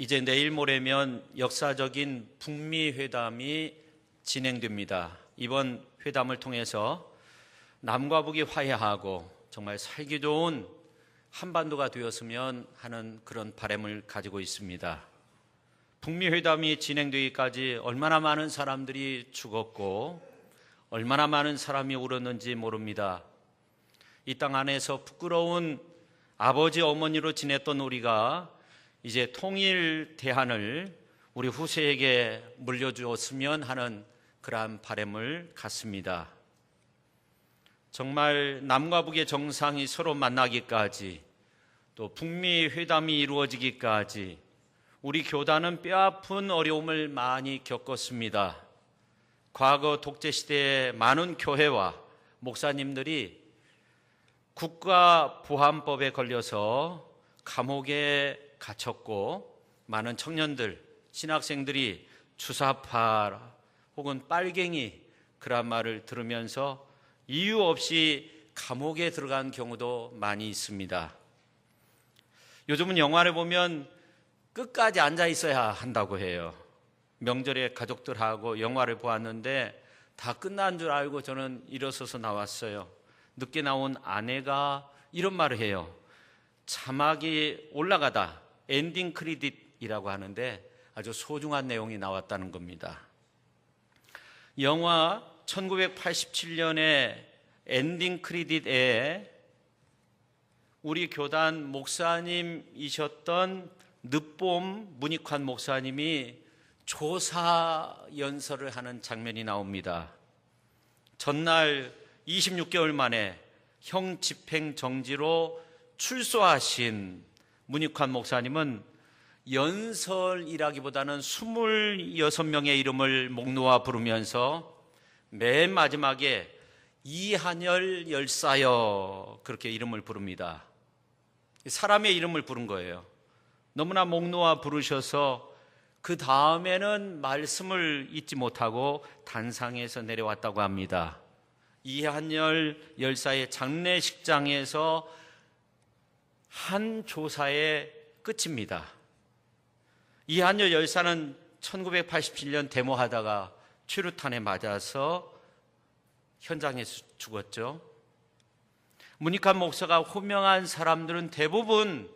이제 내일 모레면 역사적인 북미 회담이 진행됩니다. 이번 회담을 통해서 남과 북이 화해하고 정말 살기 좋은 한반도가 되었으면 하는 그런 바람을 가지고 있습니다. 북미 회담이 진행되기까지 얼마나 많은 사람들이 죽었고 얼마나 많은 사람이 울었는지 모릅니다. 이 땅 안에서 부끄러운 아버지 어머니로 지냈던 우리가 이제 통일 대한을 우리 후세에게 물려주었으면 하는 그러한 바람을 갖습니다. 정말 남과 북의 정상이 서로 만나기까지 또 북미 회담이 이루어지기까지 우리 교단은 뼈아픈 어려움을 많이 겪었습니다. 과거 독재시대에 많은 교회와 목사님들이 국가보안법에 걸려서 감옥에 갇혔고 많은 청년들, 신학생들이 주사파 혹은 빨갱이 그런 말을 들으면서 이유 없이 감옥에 들어간 경우도 많이 있습니다. 요즘은 영화를 보면 끝까지 앉아 있어야 한다고 해요. 명절에 가족들하고 영화를 보았는데 다 끝난 줄 알고 저는 일어서서 나왔어요. 늦게 나온 아내가 이런 말을 해요. 자막이 올라가다 엔딩 크레딧이라고 하는데 아주 소중한 내용이 나왔다는 겁니다. 영화 1987년의 엔딩 크레딧에 우리 교단 목사님이셨던 늦봄 문익환 목사님이 조사 연설을 하는 장면이 나옵니다. 전날 26개월 만에 형 집행 정지로 출소하신 문익환 목사님은 연설이라기보다는 26명의 이름을 목 놓아 부르면서 맨 마지막에 이한열 열사여 그렇게 이름을 부릅니다. 사람의 이름을 부른 거예요. 너무나 목 놓아 부르셔서 그 다음에는 말씀을 잊지 못하고 단상에서 내려왔다고 합니다. 이한열 열사의 장례식장에서 한 조사의 끝입니다. 이한열 열사는 1987년 데모하다가 최루탄에 맞아서 현장에서 죽었죠. 문익환 목사가 호명한 사람들은 대부분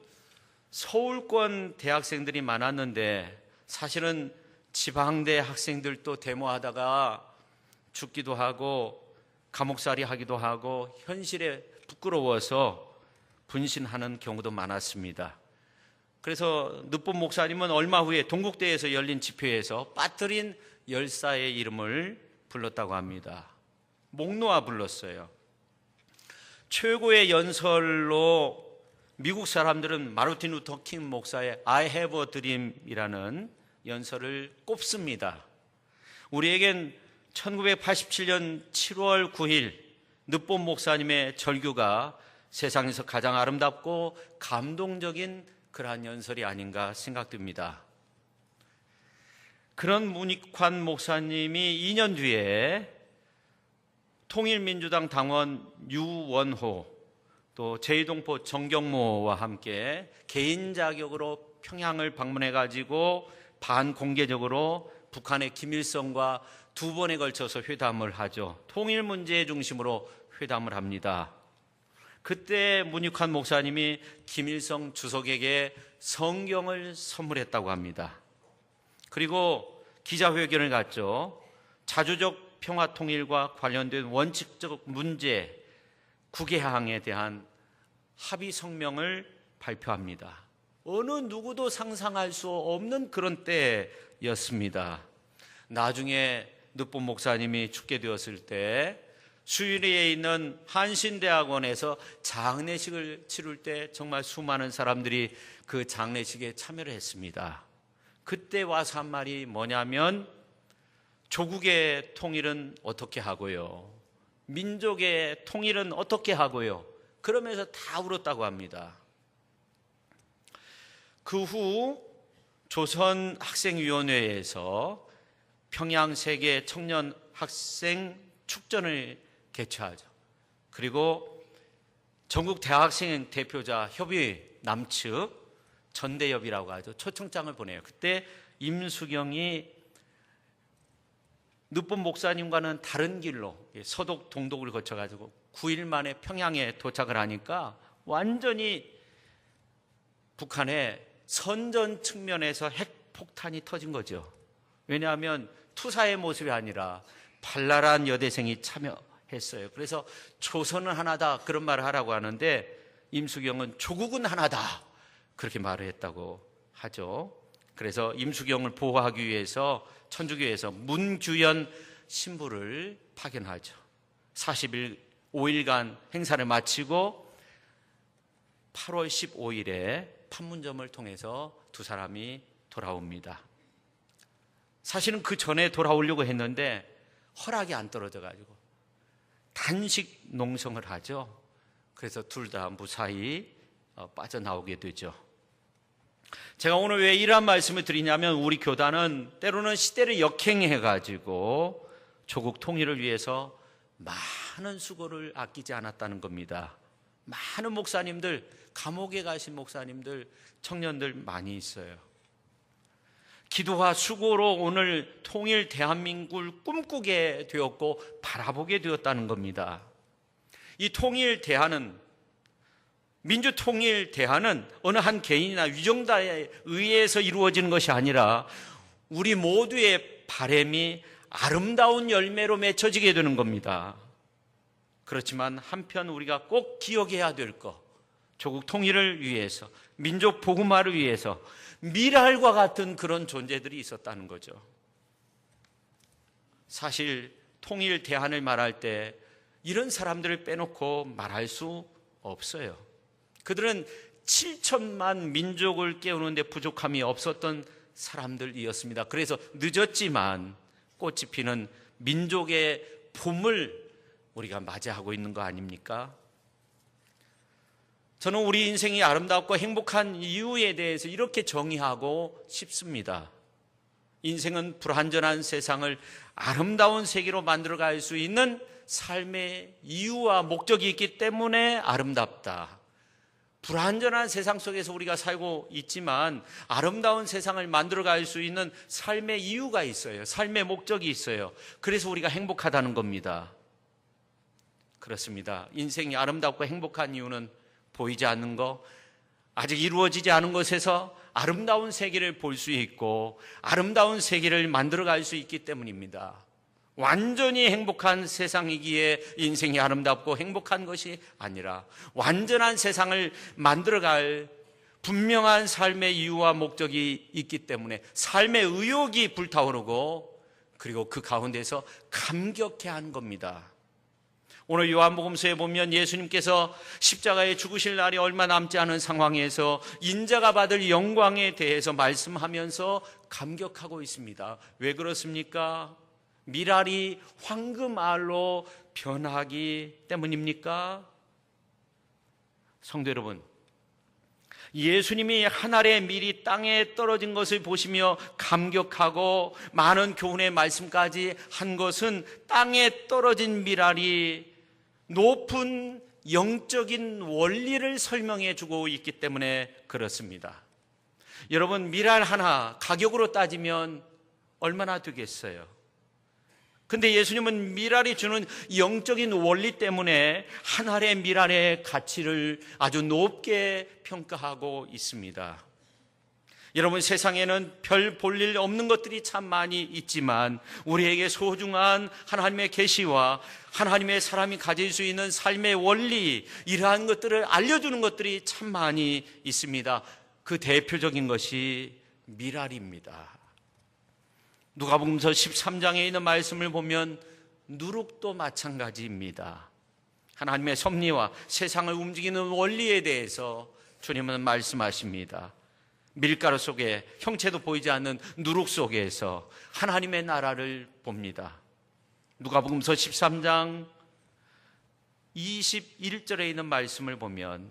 서울권 대학생들이 많았는데 사실은 지방대 학생들도 데모하다가 죽기도 하고 감옥살이 하기도 하고 현실에 부끄러워서 분신하는 경우도 많았습니다. 그래서 늦봄 목사님은 얼마 후에 동국대에서 열린 집회에서 빠뜨린 열사의 이름을 불렀다고 합니다. 목 놓아 불렀어요. 최고의 연설로 미국 사람들은 마르틴 루터 킹 목사의 I have a dream이라는 연설을 꼽습니다. 우리에겐 1987년 7월 9일 늦봄 목사님의 절규가 세상에서 가장 아름답고 감동적인 그러한 연설이 아닌가 생각됩니다. 그런 문익환 목사님이 2년 뒤에 통일민주당 당원 유원호 또 제2동포 정경모와 함께 개인 자격으로 평양을 방문해가지고 반공개적으로 북한의 김일성과 2번에 걸쳐서 회담을 하죠. 통일 문제의 중심으로 회담을 합니다. 그때 문익환 목사님이 김일성 주석에게 성경을 선물했다고 합니다. 그리고 기자회견을 갖죠. 자주적 평화 통일과 관련된 원칙적 문제 9개항에 대한 합의 성명을 발표합니다. 어느 누구도 상상할 수 없는 그런 때였습니다. 나중에 늦봄 목사님이 죽게 되었을 때 수유리에 있는 한신대학원에서 장례식을 치를 때 정말 수많은 사람들이 그 장례식에 참여를 했습니다. 그때 와서 한 말이 뭐냐면 조국의 통일은 어떻게 하고요? 민족의 통일은 어떻게 하고요? 그러면서 다 울었다고 합니다. 그 후 조선학생위원회에서 평양세계 청년 학생 축전을 개최하죠. 그리고 전국 대학생 대표자 협의 남측 전대협이라고 하죠. 초청장을 보내요. 그때 임수경이 늦본 목사님과는 다른 길로 서독 동독을 거쳐가지고 9일 만에 평양에 도착을 하니까 완전히 북한의 선전 측면에서 핵폭탄이 터진 거죠. 왜냐하면 투사의 모습이 아니라 발랄한 여대생이 참여했어요. 그래서 조선은 하나다 그런 말을 하라고 하는데 임수경은 조국은 하나다 그렇게 말을 했다고 하죠. 그래서 임수경을 보호하기 위해서 천주교에서 문규현 신부를 파견하죠. 40일 5일간 행사를 마치고 8월 15일에 판문점을 통해서 두 사람이 돌아옵니다. 사실은 그 전에 돌아오려고 했는데 허락이 안 떨어져가지고 단식 농성을 하죠. 그래서 둘 다 무사히 빠져나오게 되죠. 제가 오늘 왜 이러한 말씀을 드리냐면 우리 교단은 때로는 시대를 역행해가지고 조국 통일을 위해서 많은 수고를 아끼지 않았다는 겁니다. 많은 목사님들, 감옥에 가신 목사님들, 청년들 많이 있어요. 기도와 수고로 오늘 통일 대한민국을 꿈꾸게 되었고 바라보게 되었다는 겁니다. 이 통일 대안은 민주통일 대안은 어느 한 개인이나 위정자에 의해서 이루어지는 것이 아니라 우리 모두의 바람이 아름다운 열매로 맺혀지게 되는 겁니다. 그렇지만 한편 우리가 꼭 기억해야 될 것, 조국 통일을 위해서, 민족 복음화를 위해서 미랄과 같은 그런 존재들이 있었다는 거죠. 사실 통일 대안을 말할 때 이런 사람들을 빼놓고 말할 수 없어요. 그들은 7천만 민족을 깨우는 데 부족함이 없었던 사람들이었습니다. 그래서 늦었지만 꽃이 피는 민족의 봄을 우리가 맞이하고 있는 거 아닙니까? 저는 우리 인생이 아름답고 행복한 이유에 대해서 이렇게 정의하고 싶습니다. 인생은 불완전한 세상을 아름다운 세계로 만들어갈 수 있는 삶의 이유와 목적이 있기 때문에 아름답다. 불완전한 세상 속에서 우리가 살고 있지만 아름다운 세상을 만들어갈 수 있는 삶의 이유가 있어요. 삶의 목적이 있어요. 그래서 우리가 행복하다는 겁니다. 그렇습니다. 인생이 아름답고 행복한 이유는 보이지 않는 것, 아직 이루어지지 않은 것에서 아름다운 세계를 볼 수 있고 아름다운 세계를 만들어갈 수 있기 때문입니다. 완전히 행복한 세상이기에 인생이 아름답고 행복한 것이 아니라 완전한 세상을 만들어갈 분명한 삶의 이유와 목적이 있기 때문에 삶의 의욕이 불타오르고 그리고 그 가운데서 감격해야 하는 겁니다. 오늘 요한복음서에 보면 예수님께서 십자가에 죽으실 날이 얼마 남지 않은 상황에서 인자가 받을 영광에 대해서 말씀하면서 감격하고 있습니다. 왜 그렇습니까? 미랄이 황금알로 변하기 때문입니까? 성도 여러분, 예수님이 한 알의 밀이 땅에 떨어진 것을 보시며 감격하고 많은 교훈의 말씀까지 한 것은 땅에 떨어진 미랄이 높은 영적인 원리를 설명해 주고 있기 때문에 그렇습니다. 여러분, 미랄 하나 가격으로 따지면 얼마나 되겠어요? 근데 예수님은 미랄이 주는 영적인 원리 때문에 한 알의 미랄의 가치를 아주 높게 평가하고 있습니다. 여러분, 세상에는 별 볼 일 없는 것들이 참 많이 있지만 우리에게 소중한 하나님의 계시와 하나님의 사람이 가질 수 있는 삶의 원리, 이러한 것들을 알려주는 것들이 참 많이 있습니다. 그 대표적인 것이 미랄입니다. 누가복음서 13장에 있는 말씀을 보면 누룩도 마찬가지입니다. 하나님의 섭리와 세상을 움직이는 원리에 대해서 주님은 말씀하십니다. 밀가루 속에 형체도 보이지 않는 누룩 속에서 하나님의 나라를 봅니다. 누가복음서 13장 21절에 있는 말씀을 보면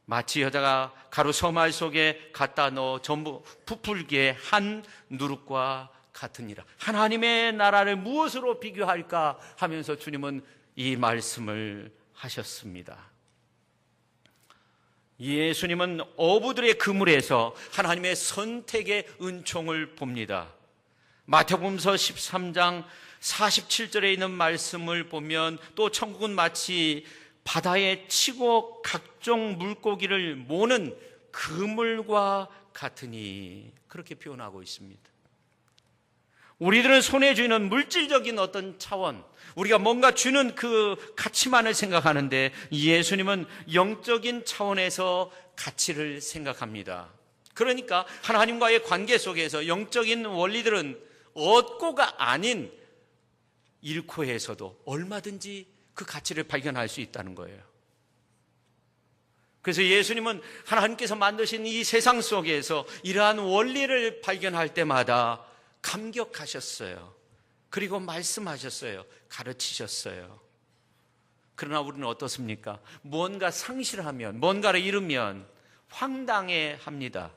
마치 여자가 가루 서말 속에 갖다 넣어 전부 부풀게 한 누룩과 같으니라. 하나님의 나라를 무엇으로 비교할까 하면서 주님은 이 말씀을 하셨습니다. 예수님은 어부들의 그물에서 하나님의 선택의 은총을 봅니다. 마태복음서 13장 47절에 있는 말씀을 보면 또 천국은 마치 바다에 치고 각종 물고기를 모는 그물과 같으니 그렇게 표현하고 있습니다. 우리들은 손에 쥐는 물질적인 어떤 차원, 우리가 뭔가 주는 그 가치만을 생각하는데 예수님은 영적인 차원에서 가치를 생각합니다. 그러니까 하나님과의 관계 속에서 영적인 원리들은 얻고가 아닌 잃고에서도 얼마든지 그 가치를 발견할 수 있다는 거예요. 그래서 예수님은 하나님께서 만드신 이 세상 속에서 이러한 원리를 발견할 때마다 감격하셨어요. 그리고 말씀하셨어요. 가르치셨어요. 그러나 우리는 어떻습니까? 뭔가 상실하면, 뭔가를 잃으면 황당해 합니다.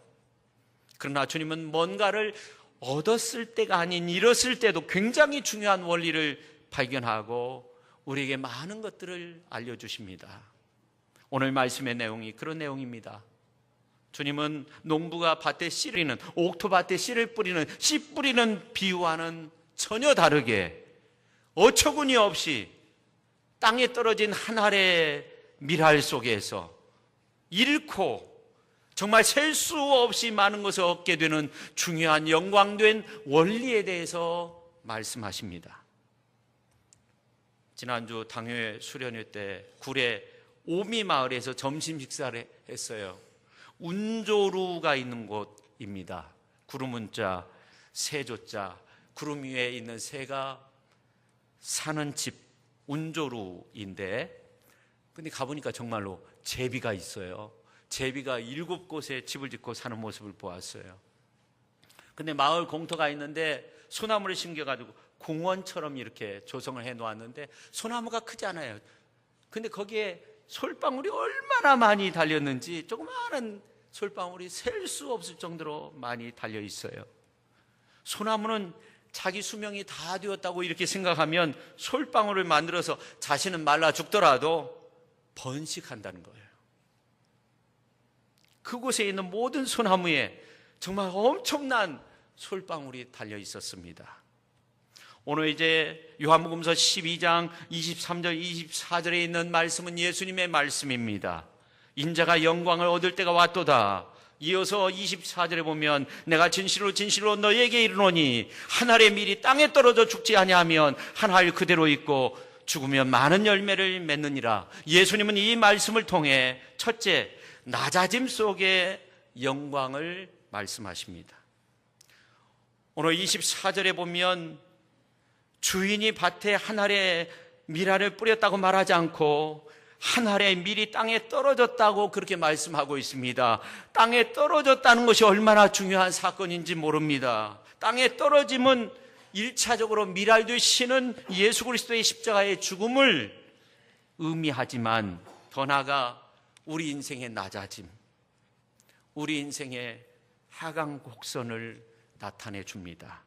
그러나 주님은 뭔가를 얻었을 때가 아닌 잃었을 때도 굉장히 중요한 원리를 발견하고 우리에게 많은 것들을 알려주십니다. 오늘 말씀의 내용이 그런 내용입니다. 주님은 농부가 밭에 씨를 뿌리는, 옥토밭에 씨를 뿌리는, 씨 뿌리는 비유와는 전혀 다르게 어처구니 없이 땅에 떨어진 한 알의 밀알 속에서 잃고 정말 셀 수 없이 많은 것을 얻게 되는 중요한 영광된 원리에 대해서 말씀하십니다. 지난주 당요회 수련회 때 구례 오미 마을에서 점심 식사를 했어요. 운조루가 있는 곳입니다. 구름운자, 새조자, 구름 위에 있는 새가 사는 집, 운조루인데, 근데 가보니까 정말로 제비가 있어요. 제비가 7곳에 집을 짓고 사는 모습을 보았어요. 근데 마을 공터가 있는데 소나무를 심겨가지고 공원처럼 이렇게 조성을 해 놓았는데 소나무가 크지 않아요. 근데 거기에 솔방울이 얼마나 많이 달렸는지 조그마한 솔방울이 셀 수 없을 정도로 많이 달려 있어요. 소나무는 자기 수명이 다 되었다고 이렇게 생각하면 솔방울을 만들어서 자신은 말라 죽더라도 번식한다는 거예요. 그곳에 있는 모든 소나무에 정말 엄청난 솔방울이 달려 있었습니다. 오늘 이제 요한복음서 12장 23절 24절에 있는 말씀은 예수님의 말씀입니다. 인자가 영광을 얻을 때가 왔도다. 이어서 24절에 보면 내가 진실로 진실로 너에게 이르노니 한 알의 밀이 땅에 떨어져 죽지 아니하면 한 알 그대로 있고 죽으면 많은 열매를 맺느니라. 예수님은 이 말씀을 통해 첫째, 낮아짐 속의 영광을 말씀하십니다. 오늘 24절에 보면 주인이 밭에 한 알의 밀알을 뿌렸다고 말하지 않고 한 알의 밀이 땅에 떨어졌다고 그렇게 말씀하고 있습니다. 땅에 떨어졌다는 것이 얼마나 중요한 사건인지 모릅니다. 땅에 떨어짐은 1차적으로 밀알 되시는 예수 그리스도의 십자가의 죽음을 의미하지만 더 나아가 우리 인생의 낮아짐, 우리 인생의 하강 곡선을 나타내 줍니다.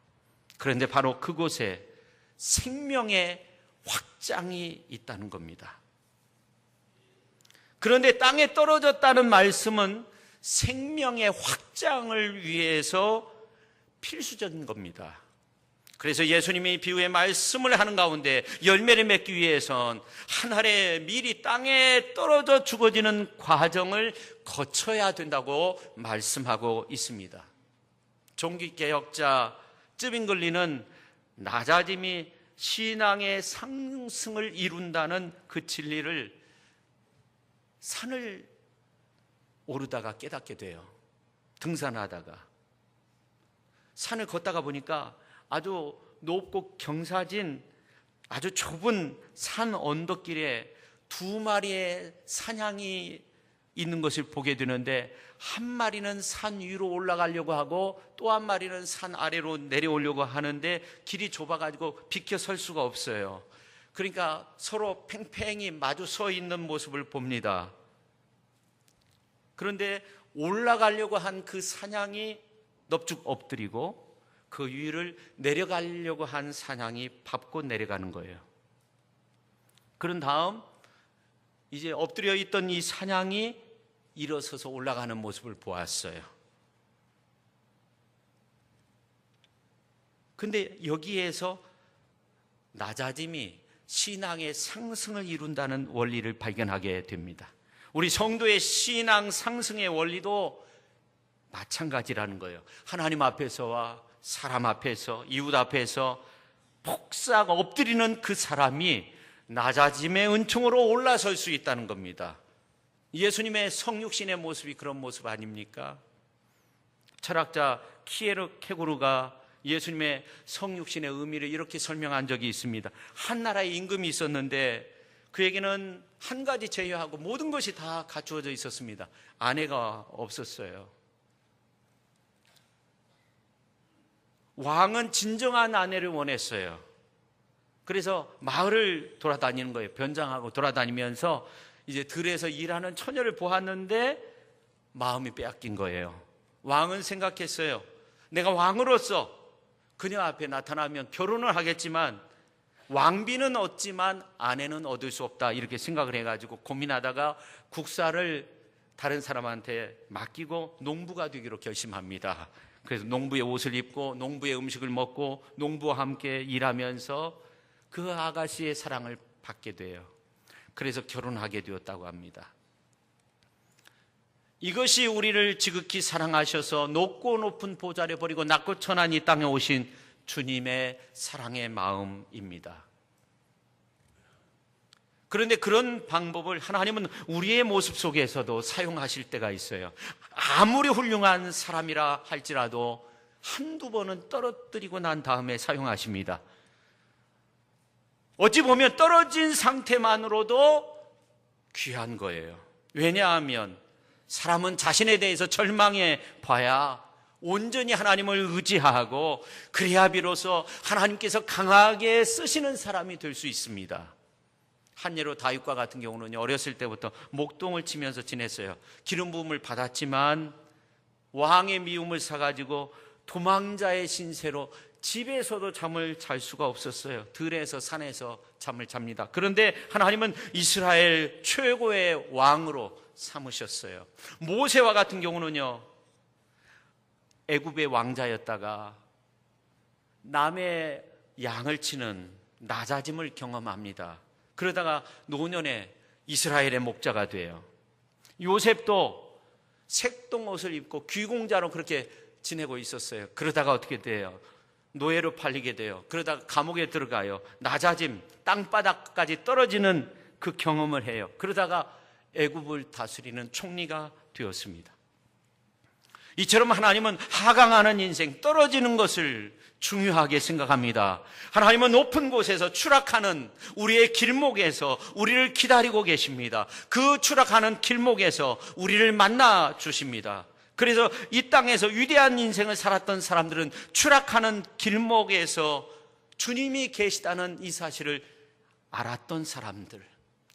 그런데 바로 그곳에 생명의 확장이 있다는 겁니다. 그런데 땅에 떨어졌다는 말씀은 생명의 확장을 위해서 필수적인 겁니다. 그래서 예수님이 비유의 말씀을 하는 가운데 열매를 맺기 위해선 한 알의 밀이 땅에 떨어져 죽어지는 과정을 거쳐야 된다고 말씀하고 있습니다. 종기개혁자 쯔빙글리는 낮아짐이 신앙의 상승을 이룬다는 그 진리를 산을 오르다가 깨닫게 돼요. 등산하다가 산을 걷다가 보니까 아주 높고 경사진 아주 좁은 산 언덕길에 2마리의 사냥이 있는 것을 보게 되는데 한 마리는 산 위로 올라가려고 하고 또 한 마리는 산 아래로 내려오려고 하는데 길이 좁아가지고 비켜 설 수가 없어요. 그러니까 서로 팽팽히 마주 서 있는 모습을 봅니다. 그런데 올라가려고 한 그 사냥이 넙죽 엎드리고 그 위를 내려가려고 한 사냥이 밟고 내려가는 거예요. 그런 다음 이제 엎드려 있던 이 사냥이 일어서서 올라가는 모습을 보았어요. 근데 여기에서 낮아짐이 신앙의 상승을 이룬다는 원리를 발견하게 됩니다. 우리 성도의 신앙 상승의 원리도 마찬가지라는 거예요. 하나님 앞에서와 사람 앞에서, 이웃 앞에서 폭삭 엎드리는 그 사람이 낮아짐의 은총으로 올라설 수 있다는 겁니다. 예수님의 성육신의 모습이 그런 모습 아닙니까? 철학자 키에르케고르가 예수님의 성육신의 의미를 이렇게 설명한 적이 있습니다. 한 나라의 임금이 있었는데 그에게는 한 가지 제외하고 모든 것이 다 갖추어져 있었습니다. 아내가 없었어요. 왕은 진정한 아내를 원했어요. 그래서 마을을 돌아다니는 거예요. 변장하고 돌아다니면서 이제 들에서 일하는 처녀를 보았는데 마음이 빼앗긴 거예요. 왕은 생각했어요. 내가 왕으로서 그녀 앞에 나타나면 결혼을 하겠지만 왕비는 얻지만 아내는 얻을 수 없다, 이렇게 생각을 해가지고 고민하다가 국사를 다른 사람한테 맡기고 농부가 되기로 결심합니다. 그래서 농부의 옷을 입고 농부의 음식을 먹고 농부와 함께 일하면서 그 아가씨의 사랑을 받게 돼요. 그래서 결혼하게 되었다고 합니다. 이것이 우리를 지극히 사랑하셔서 높고 높은 보좌를 버리고 낮고 천한 이 땅에 오신 주님의 사랑의 마음입니다. 그런데 그런 방법을 하나님은 우리의 모습 속에서도 사용하실 때가 있어요. 아무리 훌륭한 사람이라 할지라도 한두 번은 떨어뜨리고 난 다음에 사용하십니다. 어찌 보면 떨어진 상태만으로도 귀한 거예요. 왜냐하면 사람은 자신에 대해서 절망해 봐야 온전히 하나님을 의지하고 그래야 비로소 하나님께서 강하게 쓰시는 사람이 될 수 있습니다. 한 예로 다윗과 같은 경우는 어렸을 때부터 목동을 치면서 지냈어요. 기름 부음을 받았지만 왕의 미움을 사가지고 도망자의 신세로 집에서도 잠을 잘 수가 없었어요. 들에서 산에서 잠을 잡니다. 그런데 하나님은 이스라엘 최고의 왕으로 삼으셨어요. 모세와 같은 경우는요, 애굽의 왕자였다가 남의 양을 치는 낮아짐을 경험합니다. 그러다가 노년에 이스라엘의 목자가 돼요. 요셉도 색동옷을 입고 귀공자로 그렇게 지내고 있었어요. 그러다가 어떻게 돼요? 노예로 팔리게 돼요. 그러다가 감옥에 들어가요. 낮아짐, 땅바닥까지 떨어지는 그 경험을 해요. 그러다가 애굽을 다스리는 총리가 되었습니다. 이처럼 하나님은 하강하는 인생, 떨어지는 것을 중요하게 생각합니다. 하나님은 높은 곳에서 추락하는 우리의 길목에서 우리를 기다리고 계십니다. 그 추락하는 길목에서 우리를 만나 주십니다. 그래서 이 땅에서 위대한 인생을 살았던 사람들은 추락하는 길목에서 주님이 계시다는 이 사실을 알았던 사람들,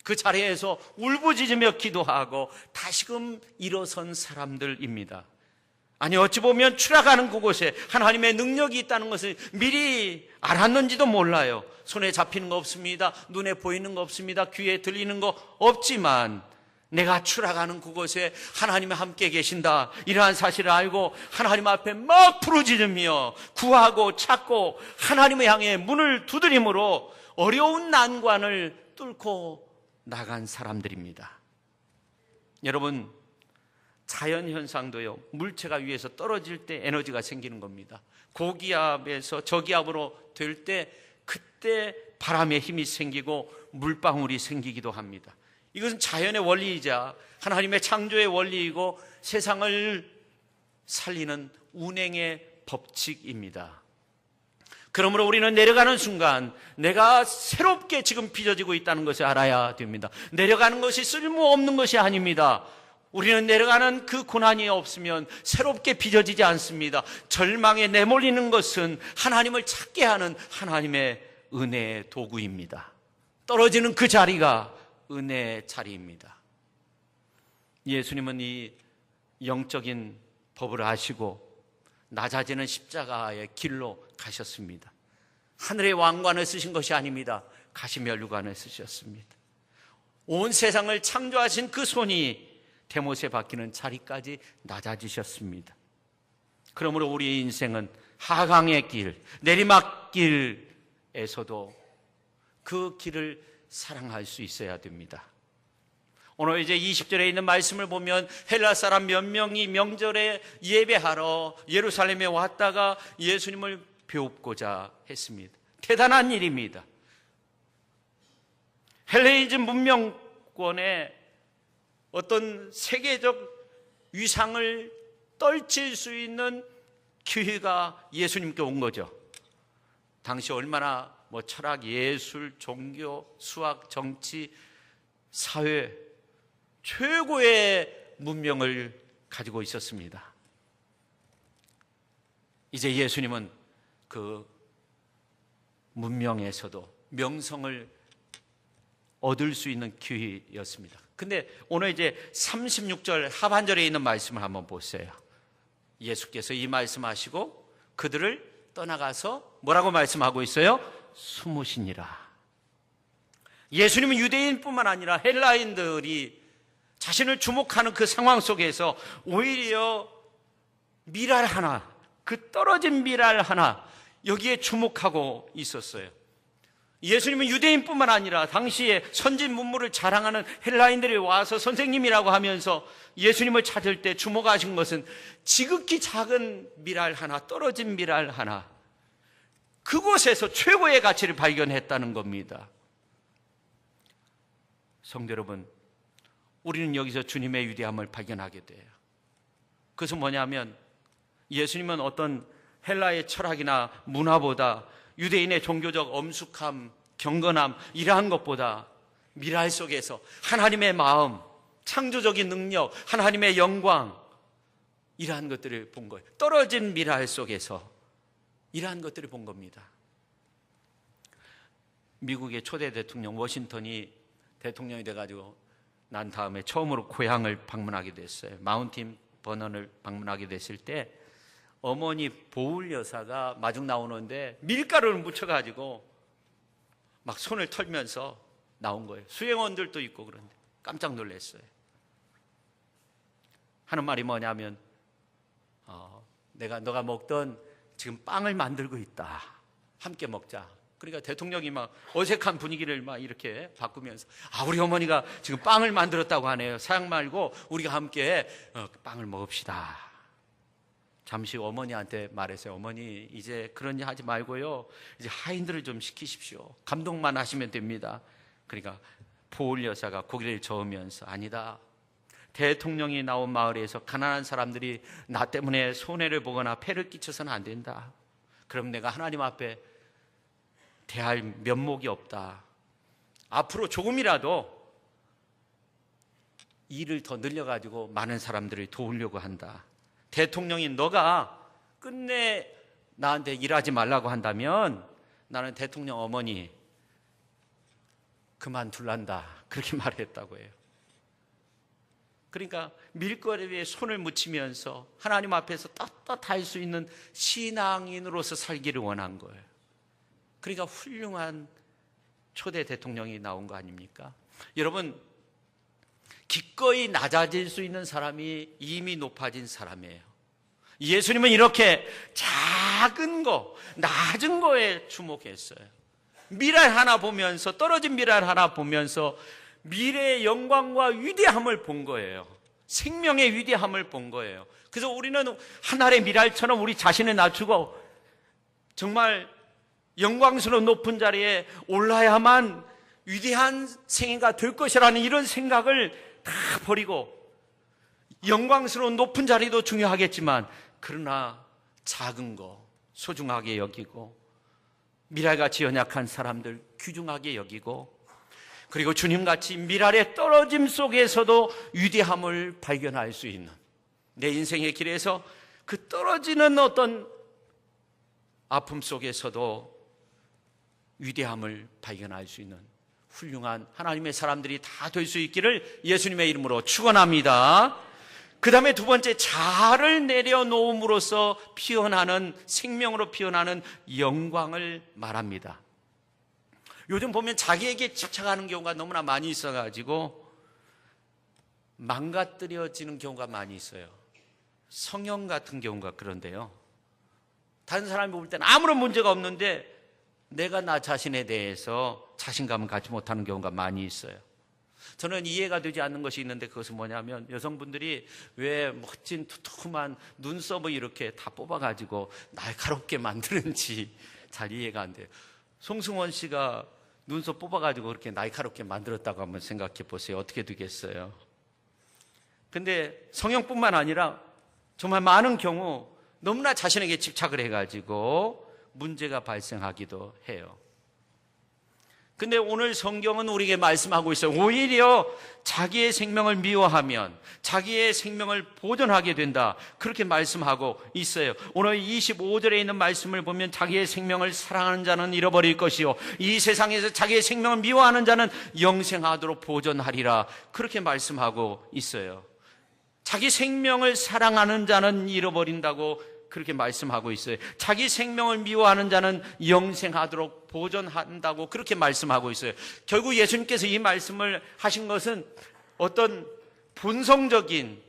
그 자리에서 울부짖으며 기도하고 다시금 일어선 사람들입니다. 아니, 어찌 보면 추락하는 그곳에 하나님의 능력이 있다는 것을 미리 알았는지도 몰라요. 손에 잡히는 거 없습니다. 눈에 보이는 거 없습니다. 귀에 들리는 거 없지만 내가 추락하는 그곳에 하나님이 함께 계신다, 이러한 사실을 알고 하나님 앞에 막 부르짖으며 구하고 찾고 하나님을 향해 문을 두드림으로 어려운 난관을 뚫고 나간 사람들입니다. 여러분, 자연현상도요, 물체가 위에서 떨어질 때 에너지가 생기는 겁니다. 고기압에서 저기압으로 될 때 그때 바람의 힘이 생기고 물방울이 생기기도 합니다. 이것은 자연의 원리이자 하나님의 창조의 원리이고 세상을 살리는 운행의 법칙입니다. 그러므로 우리는 내려가는 순간 내가 새롭게 지금 빚어지고 있다는 것을 알아야 됩니다. 내려가는 것이 쓸모없는 것이 아닙니다. 우리는 내려가는 그 고난이 없으면 새롭게 빚어지지 않습니다. 절망에 내몰리는 것은 하나님을 찾게 하는 하나님의 은혜의 도구입니다. 떨어지는 그 자리가 은혜의 자리입니다. 예수님은 이 영적인 법을 아시고 낮아지는 십자가의 길로 가셨습니다. 하늘의 왕관을 쓰신 것이 아닙니다. 가시면류관을 쓰셨습니다. 온 세상을 창조하신 그 손이 대못에 박히는 자리까지 낮아지셨습니다. 그러므로 우리의 인생은 하강의 길, 내리막길에서도 그 길을 사랑할 수 있어야 됩니다. 오늘 이제 20절에 있는 말씀을 보면 헬라 사람 몇 명이 명절에 예배하러 예루살렘에 왔다가 예수님을 배웁고자 했습니다. 대단한 일입니다. 헬레니즘 문명권의 어떤 세계적 위상을 떨칠 수 있는 기회가 예수님께 온 거죠. 당시 얼마나 철학, 예술, 종교, 수학, 정치, 사회 최고의 문명을 가지고 있었습니다. 이제 예수님은 그 문명에서도 명성을 얻을 수 있는 기회였습니다. 근데 오늘 이제 36절 하반절에 있는 말씀을 한번 보세요. 예수께서 이 말씀하시고 그들을 떠나가서 뭐라고 말씀하고 있어요? 숨으시니라. 예수님은 유대인뿐만 아니라 헬라인들이 자신을 주목하는 그 상황 속에서 오히려 미랄 하나, 그 떨어진 미랄 하나, 여기에 주목하고 있었어요. 예수님은 유대인뿐만 아니라 당시에 선진 문물을 자랑하는 헬라인들이 와서 선생님이라고 하면서 예수님을 찾을 때 주목하신 것은 지극히 작은 미랄 하나, 떨어진 미랄 하나, 그곳에서 최고의 가치를 발견했다는 겁니다. 성도 여러분, 우리는 여기서 주님의 위대함을 발견하게 돼요. 그것은 뭐냐면 예수님은 어떤 헬라의 철학이나 문화보다 유대인의 종교적 엄숙함, 경건함 이러한 것보다 미랄 속에서 하나님의 마음, 창조적인 능력, 하나님의 영광 이러한 것들을 본 거예요. 떨어진 미랄 속에서 이러한 것들을 본 겁니다. 미국의 초대 대통령 워싱턴이 대통령이 돼가지고 난 다음에 처음으로 고향을 방문하게 됐어요. 마운틴 버넌을 방문하게 됐을 때 어머니 보울 여사가 마중 나오는데 밀가루를 묻혀가지고 막 손을 털면서 나온 거예요. 수행원들도 있고 그런데 깜짝 놀랐어요. 하는 말이 뭐냐면 너가 먹던 지금 빵을 만들고 있다. 함께 먹자. 그러니까 대통령이 막 어색한 분위기를 막 이렇게 바꾸면서 우리 어머니가 지금 빵을 만들었다고 하네요. 사양 말고 우리가 함께 빵을 먹읍시다. 잠시 어머니한테 말했어요. 어머니 이제 그런 일 하지 말고요. 이제 하인들을 좀 시키십시오. 감동만 하시면 됩니다. 그러니까 보울 여사가 고개를 저으면서 아니다. 대통령이 나온 마을에서 가난한 사람들이 나 때문에 손해를 보거나 폐를 끼쳐서는 안 된다. 그럼 내가 하나님 앞에 대할 면목이 없다. 앞으로 조금이라도 일을 더 늘려가지고 많은 사람들을 도우려고 한다. 대통령이 너가 끝내 나한테 일하지 말라고 한다면 나는 대통령 어머니 그만둘란다. 그렇게 말했다고 해요. 그러니까 밀가루에 손을 묻히면서 하나님 앞에서 떳떳할 수 있는 신앙인으로서 살기를 원한 거예요. 그러니까 훌륭한 초대 대통령이 나온 거 아닙니까? 여러분, 기꺼이 낮아질 수 있는 사람이 이미 높아진 사람이에요. 예수님은 이렇게 작은 거, 낮은 거에 주목했어요. 미랄 하나 보면서, 떨어진 미랄 하나 보면서 미래의 영광과 위대함을 본 거예요. 생명의 위대함을 본 거예요. 그래서 우리는 한 알의 미랄처럼 우리 자신을 낮추고 정말 영광스러운 높은 자리에 올라야만 위대한 생애가 될 것이라는 이런 생각을 다 버리고 영광스러운 높은 자리도 중요하겠지만 그러나 작은 거 소중하게 여기고 미랄같이 연약한 사람들 귀중하게 여기고 그리고 주님같이 미랄의 떨어짐 속에서도 위대함을 발견할 수 있는 내 인생의 길에서 그 떨어지는 어떤 아픔 속에서도 위대함을 발견할 수 있는 훌륭한 하나님의 사람들이 다 될 수 있기를 예수님의 이름으로 축원합니다. 그 다음에 두 번째, 자아를 내려놓음으로써 피어나는 생명으로 피어나는 영광을 말합니다. 요즘 보면 자기에게 집착하는 경우가 너무나 많이 있어가지고 망가뜨려지는 경우가 많이 있어요. 성형 같은 경우가 그런데요. 다른 사람이 볼 때는 아무런 문제가 없는데 내가 나 자신에 대해서 자신감을 갖지 못하는 경우가 많이 있어요. 저는 이해가 되지 않는 것이 있는데 그것은 뭐냐면 여성분들이 왜 멋진 두툼한 눈썹을 이렇게 다 뽑아가지고 날카롭게 만드는지 잘 이해가 안 돼요. 송승헌 씨가 눈썹 뽑아가지고 그렇게 날카롭게 만들었다고 한번 생각해 보세요. 어떻게 되겠어요? 근데 성형뿐만 아니라 정말 많은 경우 너무나 자신에게 집착을 해가지고 문제가 발생하기도 해요. 근데 오늘 성경은 우리에게 말씀하고 있어요. 오히려 자기의 생명을 미워하면 자기의 생명을 보존하게 된다. 그렇게 말씀하고 있어요. 오늘 25절에 있는 말씀을 보면 자기의 생명을 사랑하는 자는 잃어버릴 것이요 이 세상에서 자기의 생명을 미워하는 자는 영생하도록 보존하리라. 그렇게 말씀하고 있어요. 자기 생명을 사랑하는 자는 잃어버린다고 그렇게 말씀하고 있어요. 자기 생명을 미워하는 자는 영생하도록 보존한다고 그렇게 말씀하고 있어요. 결국 예수님께서 이 말씀을 하신 것은 어떤 본성적인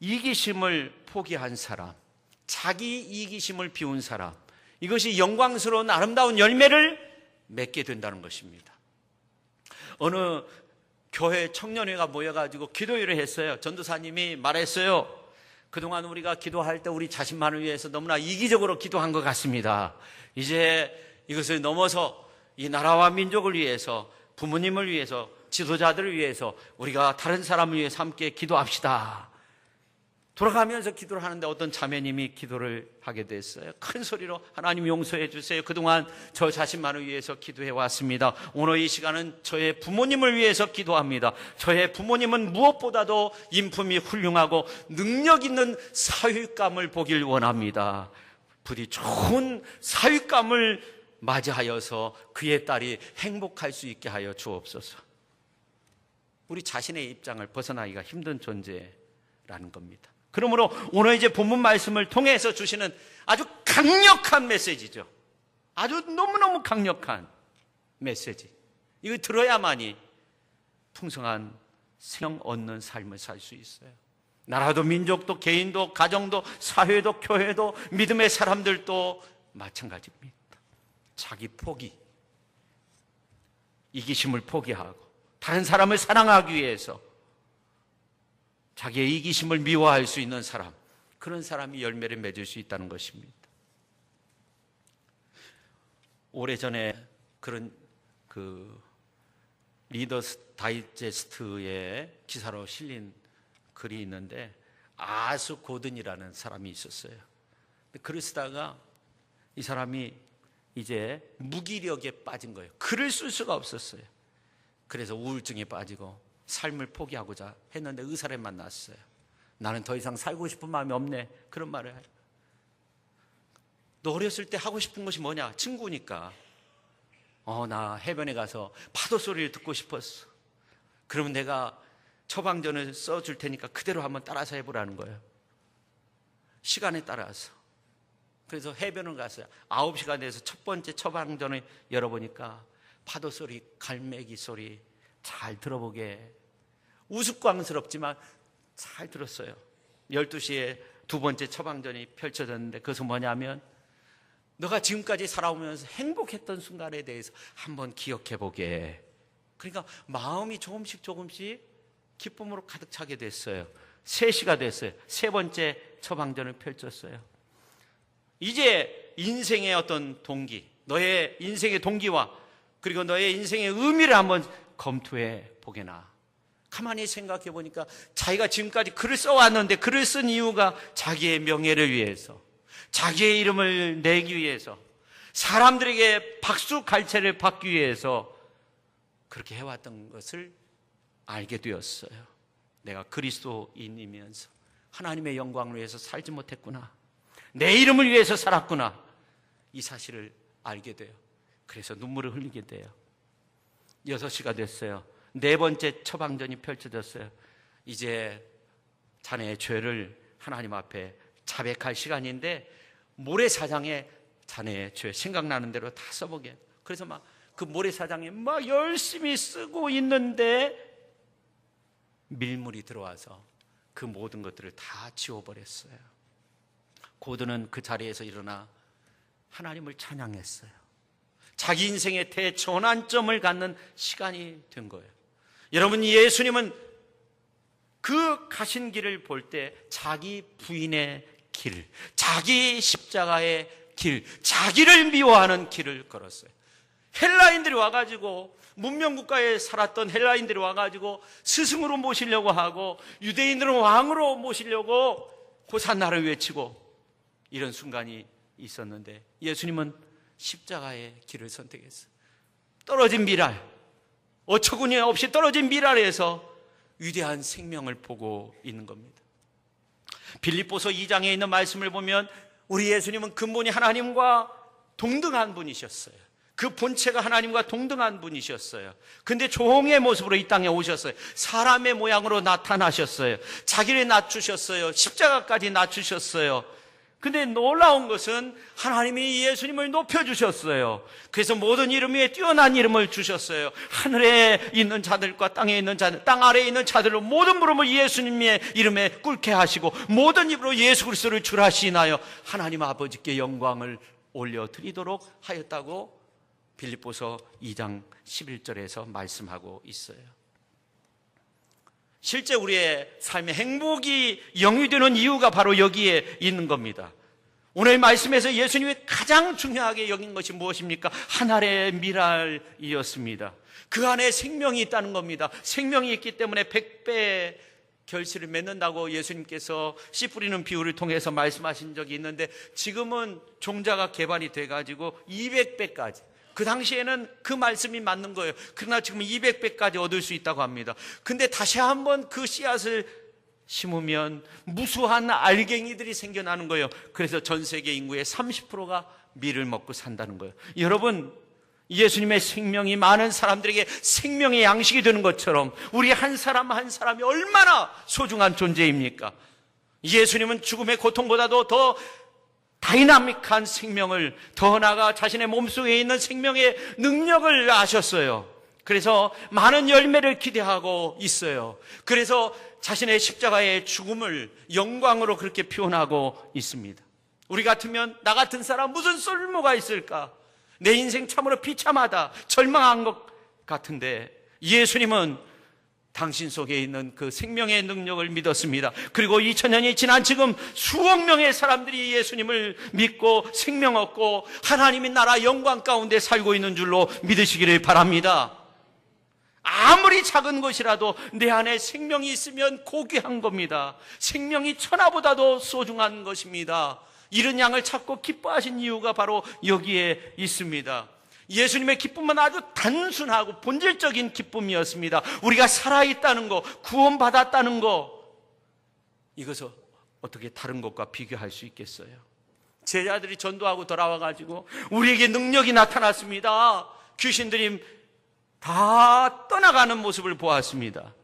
이기심을 포기한 사람, 자기 이기심을 비운 사람, 이것이 영광스러운 아름다운 열매를 맺게 된다는 것입니다. 어느 교회 청년회가 모여가지고 기도회를 했어요. 전도사님이 말했어요. 그동안 우리가 기도할 때 우리 자신만을 위해서 너무나 이기적으로 기도한 것 같습니다. 이제 이것을 넘어서 이 나라와 민족을 위해서, 부모님을 위해서, 지도자들을 위해서 우리가 다른 사람을 위해서 함께 기도합시다. 돌아가면서 기도를 하는데 어떤 자매님이 기도를 하게 됐어요. 큰 소리로 하나님 용서해 주세요. 그동안 저 자신만을 위해서 기도해 왔습니다. 오늘 이 시간은 저의 부모님을 위해서 기도합니다. 저의 부모님은 무엇보다도 인품이 훌륭하고 능력 있는 사윗감을 보길 원합니다. 부디 좋은 사윗감을 맞이하여서 그의 딸이 행복할 수 있게 하여 주옵소서. 우리 자신의 입장을 벗어나기가 힘든 존재라는 겁니다. 그러므로 오늘 이제 본문 말씀을 통해서 주시는 아주 강력한 메시지죠. 아주 너무너무 강력한 메시지. 이거 들어야만이 풍성한 생명 얻는 삶을 살 수 있어요. 나라도 민족도 개인도 가정도 사회도 교회도 믿음의 사람들도 마찬가지입니다. 자기 포기, 이기심을 포기하고 다른 사람을 사랑하기 위해서 자기의 이기심을 미워할 수 있는 사람, 그런 사람이 열매를 맺을 수 있다는 것입니다. 오래전에 그런 리더스 다이제스트의 기사로 실린 글이 있는데 아스 고든이라는 사람이 있었어요. 글을 쓰다가 이 사람이 이제 무기력에 빠진 거예요. 글을 쓸 수가 없었어요. 그래서 우울증에 빠지고 삶을 포기하고자 했는데 의사를 만났어요. 나는 더 이상 살고 싶은 마음이 없네. 그런 말을 해요. 너 어렸을 때 하고 싶은 것이 뭐냐? 친구니까. 나 해변에 가서 파도 소리를 듣고 싶었어. 그러면 내가 처방전을 써줄 테니까 그대로 한번 따라서 해보라는 거예요. 시간에 따라서. 그래서 해변을 갔어요. 9시간 돼서 첫 번째 처방전을 열어보니까 파도 소리, 갈매기 소리 잘 들어보게. 우스꽝스럽지만 잘 들었어요. 12시에 두 번째 처방전이 펼쳐졌는데 그것은 뭐냐면 너가 지금까지 살아오면서 행복했던 순간에 대해서 한번 기억해보게. 그러니까 마음이 조금씩 기쁨으로 가득 차게 됐어요. 3시가 됐어요. 세 번째 처방전을 펼쳤어요. 이제 인생의 어떤 동기, 너의 인생의 동기와 그리고 너의 인생의 의미를 한번 검토해 보게나. 가만히 생각해 보니까 자기가 지금까지 글을 써왔는데 글을 쓴 이유가 자기의 명예를 위해서, 자기의 이름을 내기 위해서, 사람들에게 박수 갈채를 받기 위해서 그렇게 해왔던 것을 알게 되었어요. 내가 그리스도인이면서 하나님의 영광을 위해서 살지 못했구나. 내 이름을 위해서 살았구나. 이 사실을 알게 돼요. 그래서 눈물을 흘리게 돼요. 6시가 됐어요. 네 번째 처방전이 펼쳐졌어요. 이제 자네의 죄를 하나님 앞에 자백할 시간인데 모래사장에 자네의 죄 생각나는 대로 다 써보게. 그래서 막 그 모래사장에 막 열심히 쓰고 있는데 밀물이 들어와서 그 모든 것들을 다 지워버렸어요. 고든은 그 자리에서 일어나 하나님을 찬양했어요. 자기 인생의 대전환점을 갖는 시간이 된 거예요. 여러분, 예수님은 그 가신 길을 볼 때 자기 부인의 길, 자기 십자가의 길, 자기를 미워하는 길을 걸었어요. 헬라인들이 와가지고, 문명국가에 살았던 헬라인들이 와가지고 스승으로 모시려고 하고, 유대인들은 왕으로 모시려고 호산나를 외치고 이런 순간이 있었는데, 예수님은 십자가의 길을 선택했어요. 떨어진 미랄, 어처구니 없이 떨어진 미랄에서 위대한 생명을 보고 있는 겁니다. 빌립보서 2장에 있는 말씀을 보면 우리 예수님은 근본이 하나님과 동등한 분이셨어요. 그 본체가 하나님과 동등한 분이셨어요. 근데 종의 모습으로 이 땅에 오셨어요. 사람의 모양으로 나타나셨어요. 자기를 낮추셨어요. 십자가까지 낮추셨어요. 근데 놀라운 것은 하나님이 예수님을 높여주셨어요. 그래서 모든 이름 위에 뛰어난 이름을 주셨어요. 하늘에 있는 자들과 땅에 있는 자들, 땅 아래에 있는 자들로 모든 무릎을 예수님의 이름에 꿇게 하시고 모든 입으로 예수 그리스도를 주라시나요 하나님 아버지께 영광을 올려드리도록 하였다고 빌립보서 2장 11절에서 말씀하고 있어요. 실제 우리의 삶의 행복이 영위되는 이유가 바로 여기에 있는 겁니다. 오늘 말씀에서 예수님이 가장 중요하게 여긴 것이 무엇입니까? 하늘의 미랄이었습니다. 그 안에 생명이 있다는 겁니다. 생명이 있기 때문에 100배 결실을 맺는다고 예수님께서 씨 뿌리는 비유를 통해서 말씀하신 적이 있는데, 지금은 종자가 개발이 돼가지고 200배까지, 그 당시에는 그 말씀이 맞는 거예요. 그러나 지금 200배까지 얻을 수 있다고 합니다. 근데 다시 한번 그 씨앗을 심으면 무수한 알갱이들이 생겨나는 거예요. 그래서 전 세계 인구의 30%가 밀을 먹고 산다는 거예요. 여러분, 예수님의 생명이 많은 사람들에게 생명의 양식이 되는 것처럼 우리 한 사람 한 사람이 얼마나 소중한 존재입니까? 예수님은 죽음의 고통보다도 더 다이나믹한 생명을, 더 나아가 자신의 몸속에 있는 생명의 능력을 아셨어요. 그래서 많은 열매를 기대하고 있어요. 그래서 자신의 십자가의 죽음을 영광으로 그렇게 표현하고 있습니다. 우리 같으면 나 같은 사람 무슨 쓸모가 있을까? 내 인생 참으로 비참하다, 절망한 것 같은데 예수님은 당신 속에 있는 그 생명의 능력을 믿었습니다. 그리고 2000년이 지난 지금 수억 명의 사람들이 예수님을 믿고 생명 얻고 하나님의 나라 영광 가운데 살고 있는 줄로 믿으시기를 바랍니다. 아무리 작은 것이라도 내 안에 생명이 있으면 고귀한 겁니다. 생명이 천하보다도 소중한 것입니다. 이런 양을 찾고 기뻐하신 이유가 바로 여기에 있습니다. 예수님의 기쁨은 아주 단순하고 본질적인 기쁨이었습니다. 우리가 살아있다는 거, 구원받았다는 거, 이것을 어떻게 다른 것과 비교할 수 있겠어요? 제자들이 전도하고 돌아와가지고 우리에게 능력이 나타났습니다. 귀신들이 다 떠나가는 모습을 보았습니다.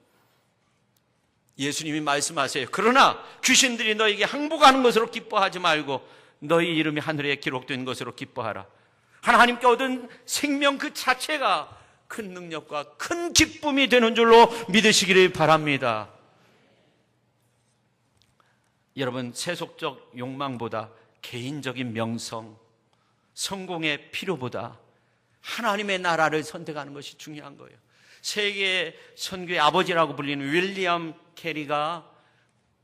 예수님이 말씀하세요. 그러나 귀신들이 너에게 항복하는 것으로 기뻐하지 말고 너희 이름이 하늘에 기록된 것으로 기뻐하라. 하나님께 얻은 생명 그 자체가 큰 능력과 큰 기쁨이 되는 줄로 믿으시기를 바랍니다. 여러분, 세속적 욕망보다 개인적인 명성, 성공의 필요보다 하나님의 나라를 선택하는 것이 중요한 거예요. 세계 선교의 아버지라고 불리는 윌리엄 캐리가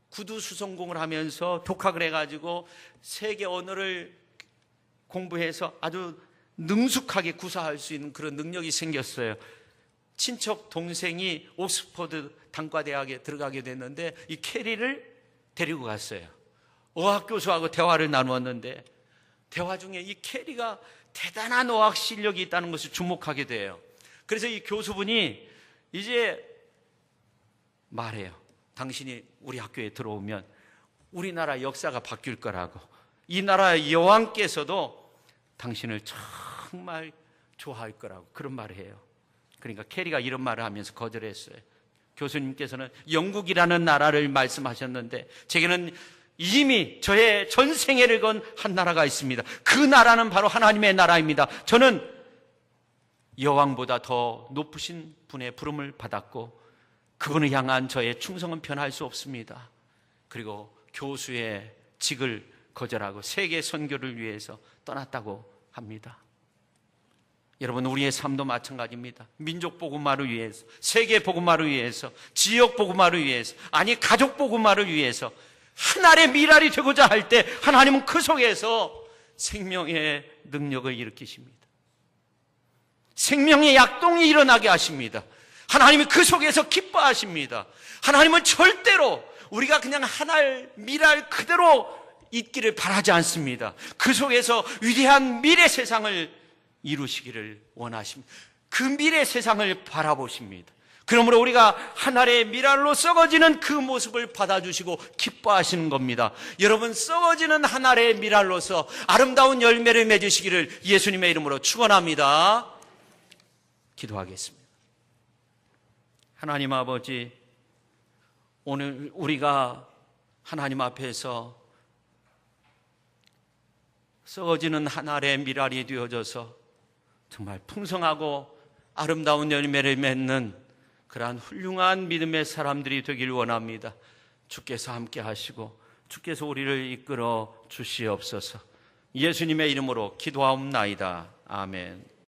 구두 수성공을 하면서 독학을 해가지고 세계 언어를 공부해서 아주 능숙하게 구사할 수 있는 그런 능력이 생겼어요. 친척 동생이 옥스퍼드 단과대학에 들어가게 됐는데 이 캐리를 데리고 갔어요. 어학교수하고 대화를 나누었는데 대화 중에 이 캐리가 대단한 어학 실력이 있다는 것을 주목하게 돼요. 그래서 이 교수분이 이제 말해요. 당신이 우리 학교에 들어오면 우리나라 역사가 바뀔 거라고. 이 나라 여왕께서도 당신을 정말 좋아할 거라고 그런 말을 해요. 그러니까 캐리가 이런 말을 하면서 거절했어요. 교수님께서는 영국이라는 나라를 말씀하셨는데 제게는 이미 저의 전생애를 건 한 나라가 있습니다. 그 나라는 바로 하나님의 나라입니다. 저는 여왕보다 더 높으신 분의 부름을 받았고 그분을 향한 저의 충성은 변할 수 없습니다. 그리고 교수의 직을 거절하고 세계 선교를 위해서 떠났다고 합니다. 여러분, 우리의 삶도 마찬가지입니다. 민족 복음화를 위해서, 세계 복음화를 위해서, 지역 복음화를 위해서, 아니 가족 복음화를 위해서 하나님의 미랄이 되고자 할 때 하나님은 그 속에서 생명의 능력을 일으키십니다. 생명의 약동이 일어나게 하십니다. 하나님이 그 속에서 기뻐하십니다. 하나님은 절대로 우리가 그냥 하나의 미랄 그대로 있기를 바라지 않습니다. 그 속에서 위대한 미래 세상을 이루시기를 원하십니다. 그 미래 세상을 바라보십니다. 그러므로 우리가 하나의 미랄로 썩어지는 그 모습을 받아주시고 기뻐하시는 겁니다. 여러분, 썩어지는 하나의 미랄로서 아름다운 열매를 맺으시기를 예수님의 이름으로 축원합니다. 기도하겠습니다. 하나님 아버지, 오늘 우리가 하나님 앞에서 썩어지는 하나의 미랄이 되어져서 정말 풍성하고 아름다운 열매를 맺는 그러한 훌륭한 믿음의 사람들이 되길 원합니다. 주께서 함께 하시고 주께서 우리를 이끌어 주시옵소서. 예수님의 이름으로 기도하옵나이다. 아멘.